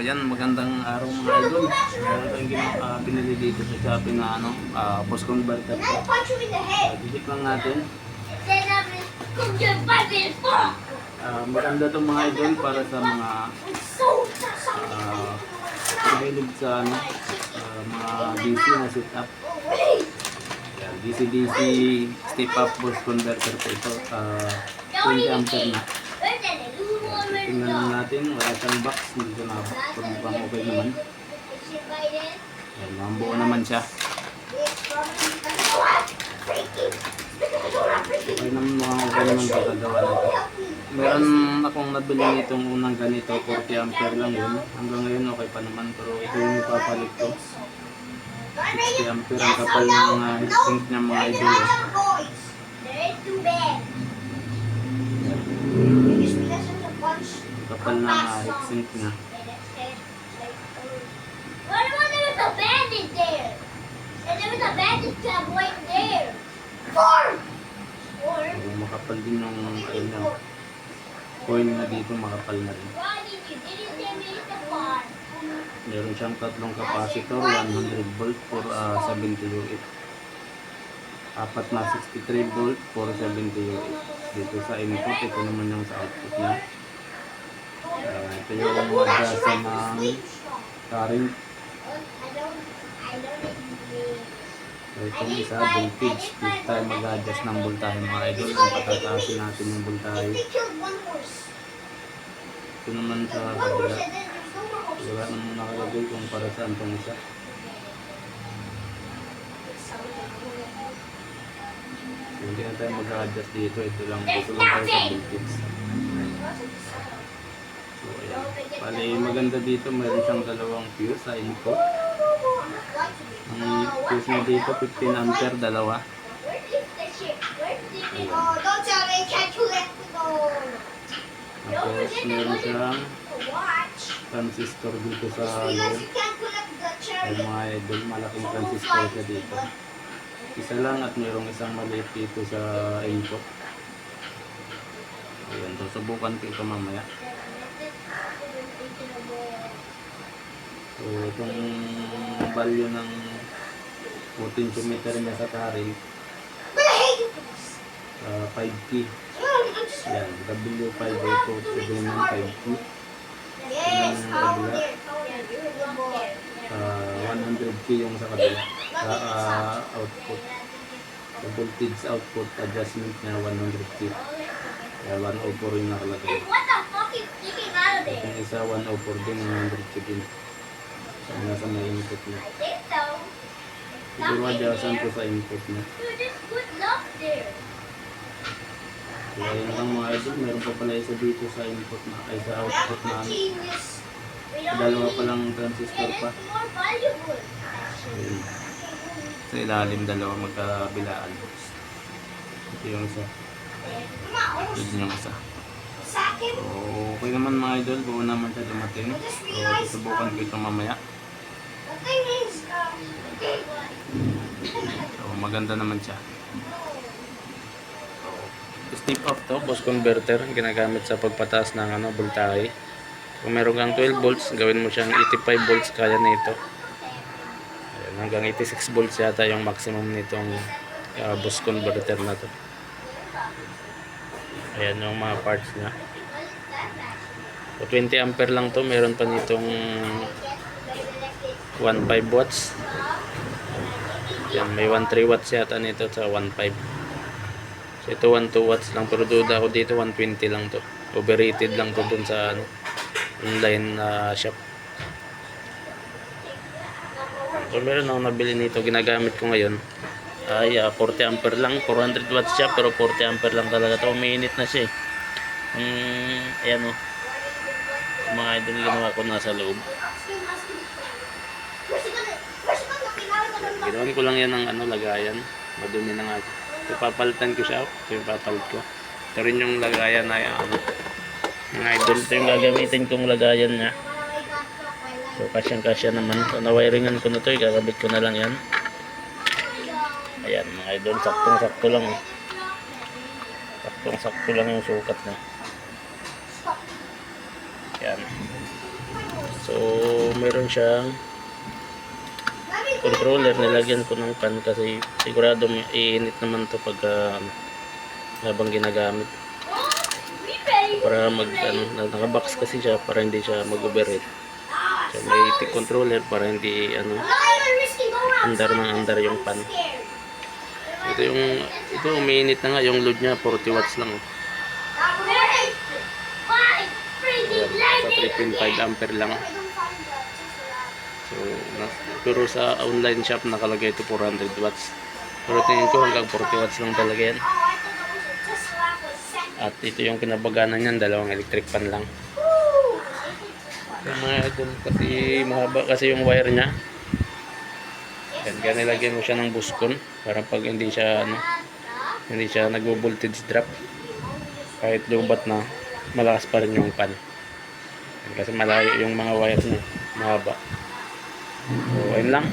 yan, magandang araw mga idol. Meron tayong pinili dito sa Shopee na post converter po. Didik lang natin. Maganda itong mga idol para sa mga mahilig sa mga DC na setup. DC-DC step up post converter po ito. 20 ampere na. Tingnan lang natin, wala siyang box, hindi ko na box, pero mukhang okay naman. Ayan, mambuo naman siya. Okay naman, mukhang okay naman pagkagawa nito. Meron akong nabili nitong unang ganito, 40 ampere lang yun. Hanggang ngayon okay pa naman, pero ito yung ipapalit ko. 60 ampere ang kapal ng mga heatsink niya mga idol. Kapal na heatsink niya. Makapal din yung coin na dito, makapal na rin. Meron siyang tatlong capacitor, 100 volt for 70 UF. Apat na 63 volt for 70 UF. Dito sa input, ito naman yung sa output niya. Ito yung adjust ng current. Itong isa, voltage. Dito tayo mag-adjust ng voltahe mga idol. Kung patataasin natin yung voltahe. Ito naman sa kabila. Wala naman nakalagay kung para saan itong isa. Hindi na tayo mag-adjust dito. Ito lang tayo sa voltage. So, ayan. Bali, maganda dito. Mayroon siyang dalawang fuse sa input. Ang fuse niya dito, 15 ampere, dalawa. Ayan. Tapos, meron siyang transistor dito sa loob. Ay mga idol, malaking transistor siya dito. Isa lang at mayroong isang maliit dito sa input. Ayan, so subukan ko ito mamaya. So itong value ng potentiometer niya sa current 5K. Yan, W5 7 ng 5K. Yung kabila 100K yung sa kabila sa output. Sa voltage output adjustment niya 100K. Kaya 104 yung nakalagay. Itong isa 104 din, 100K din. So nasa may input niya. Siguro adjustan ko sa input niya. Kaya yun lang mga idol, meron pa pala isa dito sa input na, ay sa output na dalawa pa lang transistor pa. Ayun. Sa ilalim dalawa magkabilaan. Ito yung isa. Ito yung isa. So okay naman mga idol, buo naman siya dumating. So susubukan ko ito mamaya. So maganda naman siya. Step up to, post converter, ginagamit sa pagpataas ng voltahe. Kung meron kang 12 volts, gawin mo siyang 85 volts, kaya nito. Ayan, hanggang 86 volts yata yung maximum nitong boost converter na to. Ayan yung mga parts niya. So 20 ampere lang to, meron pa nitong 1.5 watts. Ayan, may 1.3 watts yata nito sa 1.5. So ito 1.2 watts lang, pero duda ako dito 120 lang to. Overrated lang to dun sa online shop. So meron akong nabili nito, ginagamit ko ngayon ay 40 ampere lang, 400 watts siya pero 40 ampere lang talaga to. Umiinit na siya ayan o, mga idol, ginawa ko nasa loob. Ginawan ko lang yan ng lagayan, madumi na nga. So papalitan ko siya, ito yung papalit ko. Ito rin yung lagayan na mga idol, ito yung gagamitin kong lagayan niya. So kasyang-kasya naman. So nawiringan ko na ito, ikakabit ko na lang yan. Ayan mga idol, saktong-sakto lang. Saktong-sakto lang yung sukat na. Ayan. So meron siyang controller, nilagyan ko ng pan kasi sigurado may iinit naman to pag habang ginagamit, para nakabox kasi siya para hindi siya mag-overheat. So may controller para hindi andar yung pan. Ito umiinit na nga, yung load niya 40 watts lang. Sa 3.5 ampere lang. So, pero sa online shop nakalagay ito 400 watts. Pero tingin ko hanggang 40 watts lang talaga yan. At ito yung kinabaganan niyan, dalawang electric fan lang. So, mga idol, kasi mahaba kasi yung wire niya. Yan, kaya nilagyan mo siya ng buskon para pag hindi siya nagvo-voltage drop. Kahit lubat na, malakas pa rin yung fan. Yan, kasi malayo yung mga wire niya, mahaba. So, ayun lang.